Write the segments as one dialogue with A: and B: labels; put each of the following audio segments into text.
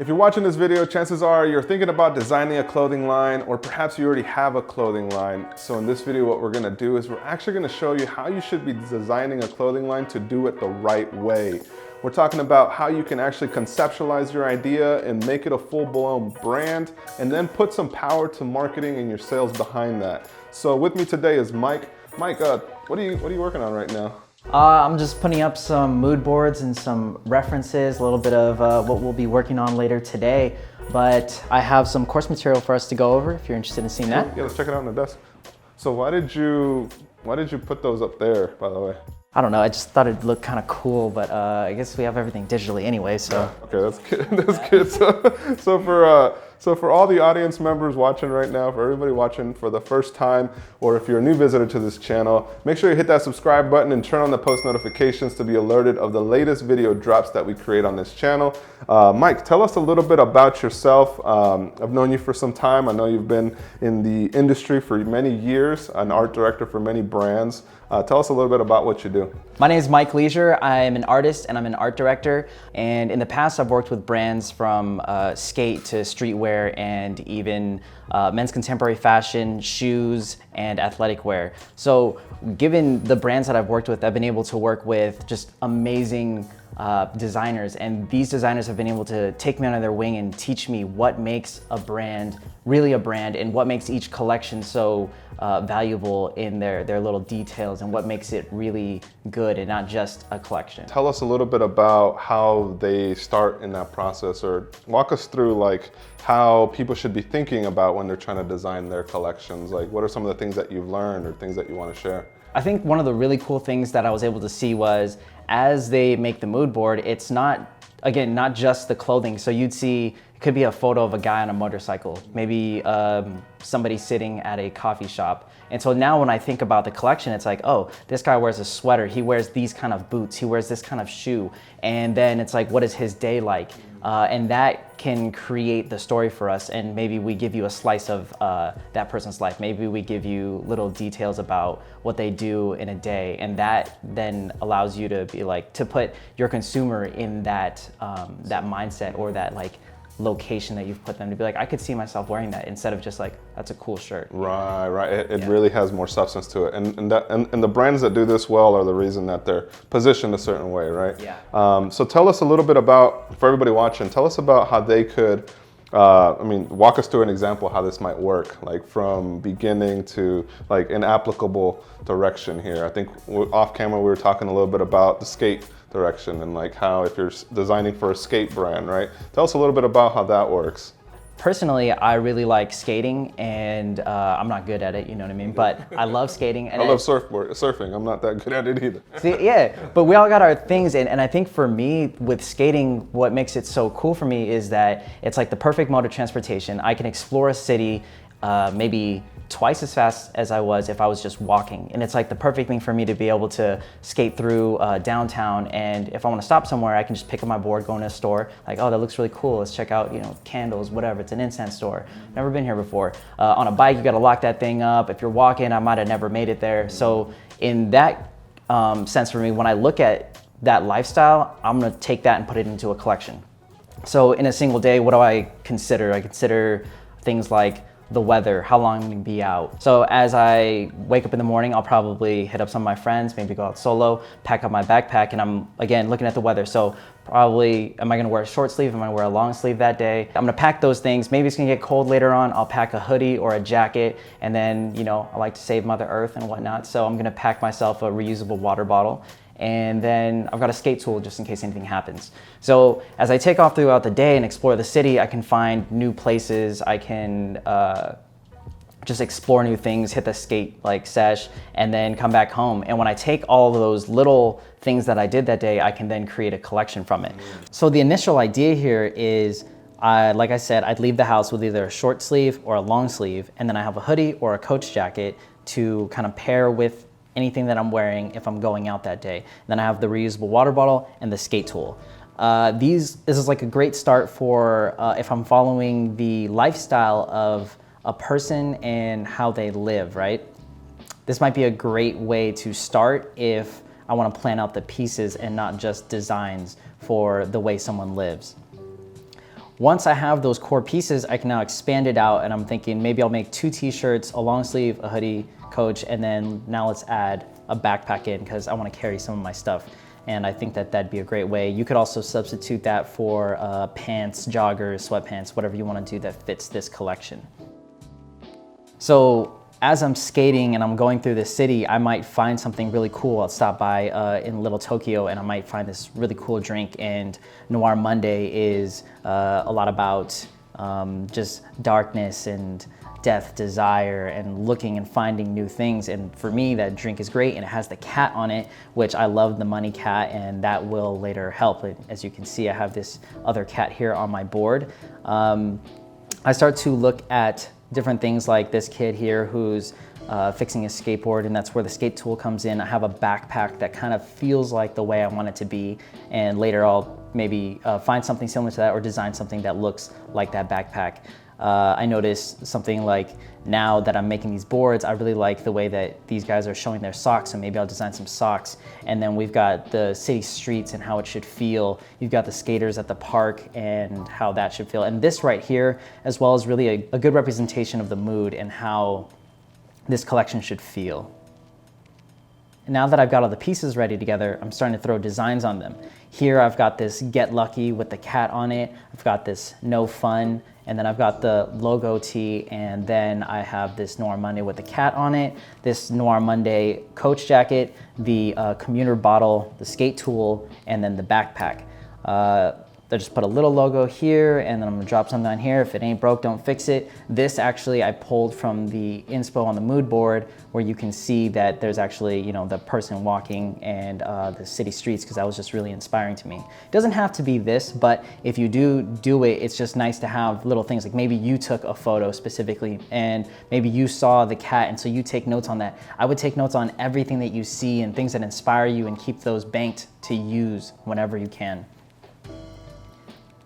A: If you're watching this video, chances are you're thinking about designing a clothing line, or perhaps you already have a clothing line. So in this video, what we're gonna do is we're actually gonna show you how you should be designing a clothing line to do it the right way. We're talking about how you can actually conceptualize your idea and make it a full-blown brand, and then put some power to marketing and your sales behind that. So with me today is Mike. Mike, what are you working on right now?
B: I'm just putting up some mood boards and some references, a little bit of what we'll be working on later today. But I have some course material for us to go over if you're interested in seeing that.
A: Yeah, let's check it out on the desk. So why did you put those up there, by the way?
B: I don't know, I just thought it'd look kind of cool, but I guess we have everything digitally anyway, so.
A: Okay, that's good. That's good. So for all the audience members watching right now, for everybody watching for the first time, or if you're a new visitor to this channel, make sure you hit that subscribe button and turn on the post notifications to be alerted of the latest video drops that we create on this channel. Mike, tell us a little bit about yourself. I've known you for some time. I know you've been in the industry for many years, an art director for many brands. Tell us a little bit about what you do.
B: My name is Mike Leisure. I'm an artist and I'm an art director. And in the past, I've worked with brands from skate to streetwear and even men's contemporary fashion, shoes, and athletic wear. So given the brands that I've worked with, I've been able to work with just amazing designers, and these designers have been able to take me under their wing and teach me what makes a brand really a brand, and what makes each collection so valuable in their little details, and what makes it really good and not just a collection.
A: Tell us a little bit about how they start in that process, or walk us through like how people should be thinking about when they're trying to design their collections. Like, what are some of the things that you've learned or things that you want to share?
B: I think one of the really cool things that I was able to see was, as they make the mood board, it's not just the clothing. So you'd see, it could be a photo of a guy on a motorcycle, maybe somebody sitting at a coffee shop. And so now when I think about the collection, it's like, oh, this guy wears a sweater, he wears these kind of boots, he wears this kind of shoe. And then it's like, what is his day like? And that can create the story for us, and maybe we give you a slice of that person's life. Maybe we give you little details about what they do in a day, and that then allows you to be like, to put your consumer in that that mindset, or that like location that you've put them, to be like, I could see myself wearing that, instead of just like, that's a cool shirt.
A: Right. It really has more substance to it, and the brands that do this well are the reason that they're positioned a certain way, right?
B: Yeah.
A: So tell us a little bit about, for everybody watching, tell us about how they could, walk us through an example of how this might work, like from beginning to like an applicable direction here. I think off camera we were talking a little bit about the skate direction, and like how if you're designing for a skate brand, right? Tell us a little bit about how that works.
B: Personally, I really like skating, and I'm not good at it, you know what I mean? But I love skating. And
A: I love surfing. I'm not that good at it either.
B: See, yeah, but we all got our things, and I think for me, with skating, what makes it so cool for me is that it's like the perfect mode of transportation. I can explore a city maybe twice as fast as I was if I was just walking. And it's like the perfect thing for me to be able to skate through downtown, and if I want to stop somewhere, I can just pick up my board, go in a store, like, oh, that looks really cool, let's check out, you know, candles, whatever, it's an incense store, never been here before. On a bike, you got to lock that thing up. If you're walking, I might have never made it there. So in that sense for me, when I look at that lifestyle, I'm going to take that and put it into a collection. So in a single day, what do I consider? I consider things like the weather, how long I'm gonna be out. So as I wake up in the morning, I'll probably hit up some of my friends, maybe go out solo, pack up my backpack, and I'm, again, looking at the weather. So probably, am I gonna wear a short sleeve? Am I gonna wear a long sleeve that day? I'm gonna pack those things. Maybe it's gonna get cold later on. I'll pack a hoodie or a jacket, and then, you know, I like to save Mother Earth and whatnot. So I'm gonna pack myself a reusable water bottle. And then I've got a skate tool just in case anything happens. So as I take off throughout the day and explore the city, I can find new places, I can just explore new things, hit the skate like sesh, and then come back home. And when I take all of those little things that I did that day, I can then create a collection from it. So the initial idea here is, like I said, I'd leave the house with either a short sleeve or a long sleeve, and then I have a hoodie or a coach jacket to kind of pair with anything that I'm wearing if I'm going out that day. Then I have the reusable water bottle and the skate tool. This is like a great start for if I'm following the lifestyle of a person and how they live, right? This might be a great way to start if I want to plan out the pieces and not just designs for the way someone lives. once I have those core pieces, I can now expand it out, and I'm thinking maybe I'll make 2 t-shirts, a long sleeve, a hoodie, coach, and then now let's add a backpack in because I want to carry some of my stuff. And I think that that'd be a great way. You could also substitute that for pants, joggers, sweatpants, whatever you want to do that fits this collection. So as I'm skating and I'm going through this city, I might find something really cool. I'll stop by in Little Tokyo and I might find this really cool drink, and Noir Monday is a lot about just darkness and death, desire, and looking and finding new things. And for me, that drink is great, and it has the cat on it, which I love, the money cat, and that will later help. As you can see, I have this other cat here on my board. I start to look at different things like this kid here who's fixing his skateboard, and that's where the skate tool comes in. I have a backpack that kind of feels like the way I want it to be, and later I'll maybe find something similar to that or design something that looks like that backpack. I noticed something like, now that I'm making these boards, I really like the way that these guys are showing their socks, so maybe I'll design some socks. And then we've got the city streets and how it should feel. You've got the skaters at the park and how that should feel. And this right here, as well, is really a good representation of the mood and how this collection should feel. And now that I've got all the pieces ready together, I'm starting to throw designs on them. Here I've got this Get Lucky with the cat on it. I've got this No Fun, and then I've got the logo tee, and then I have this Noir Monday with the cat on it, this Noir Monday coach jacket, the commuter bottle, the skate tool, and then the backpack. I just put a little logo here, and then I'm gonna drop something on here. If it ain't broke, don't fix it. This actually I pulled from the inspo on the mood board, where you can see that there's actually, you know, the person walking and the city streets, because that was just really inspiring to me. It doesn't have to be this, but if you do it, it's just nice to have little things like maybe you took a photo specifically and maybe you saw the cat, and so you take notes on that. I would take notes on everything that you see and things that inspire you and keep those banked to use whenever you can.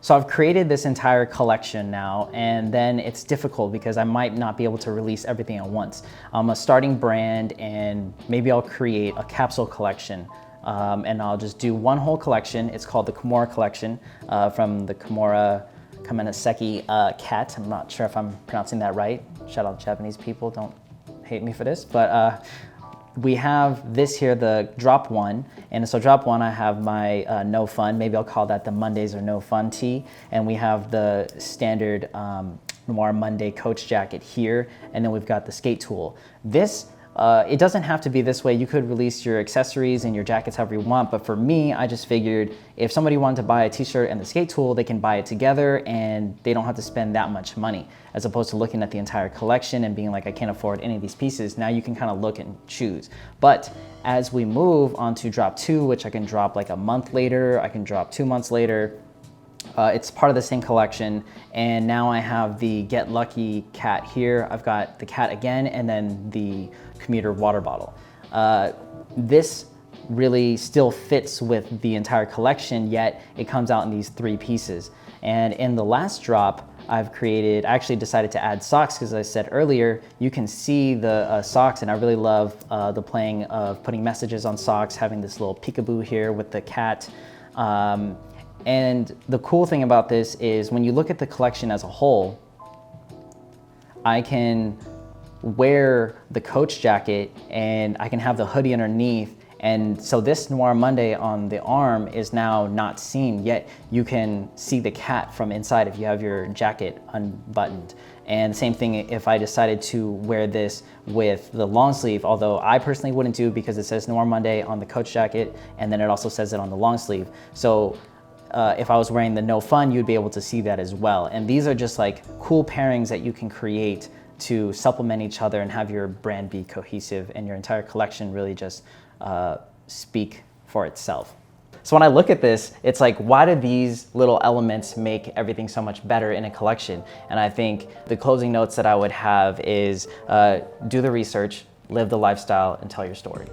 B: So I've created this entire collection now, and then it's difficult because I might not be able to release everything at once. I'm a starting brand, and maybe I'll create a capsule collection, and I'll just do one whole collection. It's called the Kimura collection, from the Kimura Kamenaseki cat. I'm not sure if I'm pronouncing that right. Shout out Japanese people, don't hate me for this, but we have this here, the drop one. And so drop one, I have my No Fun, maybe I'll call that the Mondays or No Fun tee. And we have the standard Noir Monday coach jacket here. And then we've got the skate tool. This, it doesn't have to be this way. You could release your accessories and your jackets however you want. But for me, I just figured if somebody wanted to buy a t-shirt and the skate tool, they can buy it together and they don't have to spend that much money, as opposed to looking at the entire collection and being like, I can't afford any of these pieces. Now you can kind of look and choose. But as we move on to drop 2, which I can drop like a month later, I can drop 2 months later, it's part of the same collection. And now I have the Get Lucky cat here. I've got the cat again, and then the commuter water bottle. This really still fits with the entire collection, yet it comes out in these 3 pieces. And in the last drop, I actually decided to add socks, because as I said earlier, you can see the socks, and I really love the playing of putting messages on socks, having this little peekaboo here with the cat. And the cool thing about this is when you look at the collection as a whole, I can wear the coach jacket and I can have the hoodie underneath. And so this Noir Monday on the arm is now not seen, yet you can see the cat from inside if you have your jacket unbuttoned. And the same thing if I decided to wear this with the long sleeve, although I personally wouldn't do, because it says Noir Monday on the coach jacket, and then it also says it on the long sleeve. So if I was wearing the No Fun, you'd be able to see that as well. And these are just like cool pairings that you can create to supplement each other and have your brand be cohesive and your entire collection really just speak for itself. So when I look at this, it's like, why do these little elements make everything so much better in a collection? And I think the closing notes that I would have is do the research, live the lifestyle, and tell your story.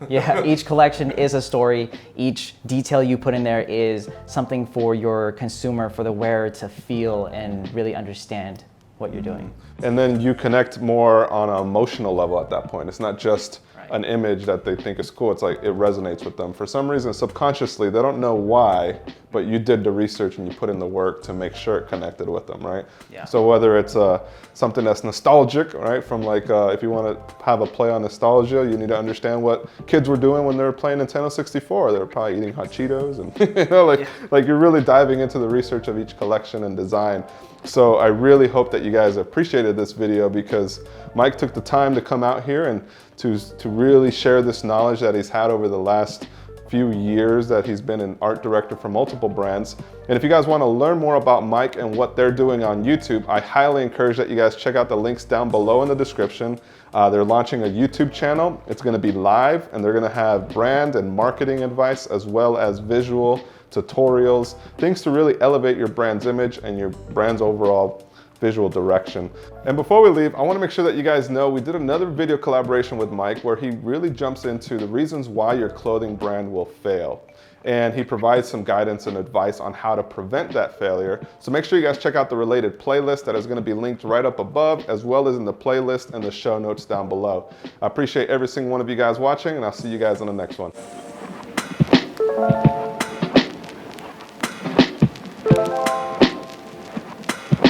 B: Yeah, each collection is a story. Each detail you put in there is something for your consumer, for the wearer to feel and really understand what you're doing.
A: And then you connect more on an emotional level at that point. It's not just an image that they think is cool, it's like it resonates with them. For some reason, subconsciously, they don't know why, but you did the research and you put in the work to make sure it connected with them, right?
B: Yeah.
A: So whether it's something that's nostalgic, right? From like, if you want to have a play on nostalgia, you need to understand what kids were doing when they were playing Nintendo 64. They were probably eating hot Cheetos and, you know, like you're really diving into the research of each collection and design. So I really hope that you guys appreciated this video, because Mike took the time to come out here and to really share this knowledge that he's had over the last few years that he's been an art director for multiple brands. And if you guys want to learn more about Mike and what they're doing on YouTube, I highly encourage that you guys check out the links down below in the description. They're launching a YouTube channel. It's going to be live, and they're going to have brand and marketing advice, as well as visual tutorials, things to really elevate your brand's image and your brand's overall visual direction. And before we leave, I want to make sure that you guys know we did another video collaboration with Mike where he really jumps into the reasons why your clothing brand will fail. And he provides some guidance and advice on how to prevent that failure. So make sure you guys check out the related playlist that is going to be linked right up above, as well as in the playlist and the show notes down below. I appreciate every single one of you guys watching, and I'll see you guys on the next one.